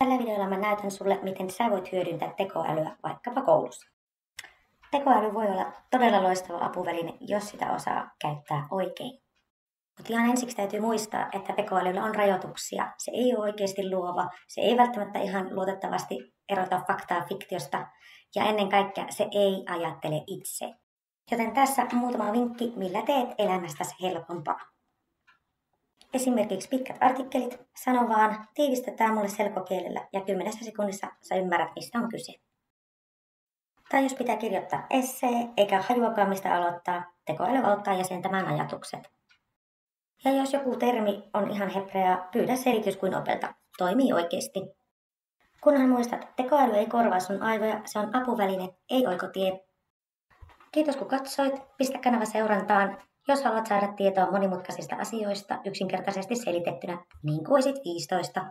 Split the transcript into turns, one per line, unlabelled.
Tällä videolla mä näytän sulle, miten sä voit hyödyntää tekoälyä vaikkapa koulussa. Tekoäly voi olla todella loistava apuväline, jos sitä osaa käyttää oikein. Mutta ihan ensiksi täytyy muistaa, että tekoälyllä on rajoituksia. Se ei ole oikeasti luova, se ei välttämättä ihan luotettavasti erota faktaa fiktiosta ja ennen kaikkea se ei ajattele itse. Joten tässä muutama vinkki, millä teet elämästäsi helpompaa. Esimerkiksi pitkät artikkelit, sano vaan, tiivistetään mulle selkokielellä ja 10 sekunnissa sä ymmärrät, mistä on kyse. Tai jos pitää kirjoittaa essee, eikä hajuakaan mistä aloittaa, tekoäly auttaa jäsentämään ajatukset. Ja jos joku termi on ihan hebreaa, pyydä selitys kuin opelta. Toimii oikeasti. Kunhan muistat, tekoäly ei korvaa sun aivoja, se on apuväline, ei oikotie. Kiitos kun katsoit, pistä kanava seurantaan, jos haluat saada tietoa monimutkaisista asioista yksinkertaisesti selitettynä, niin kuin olisit 15.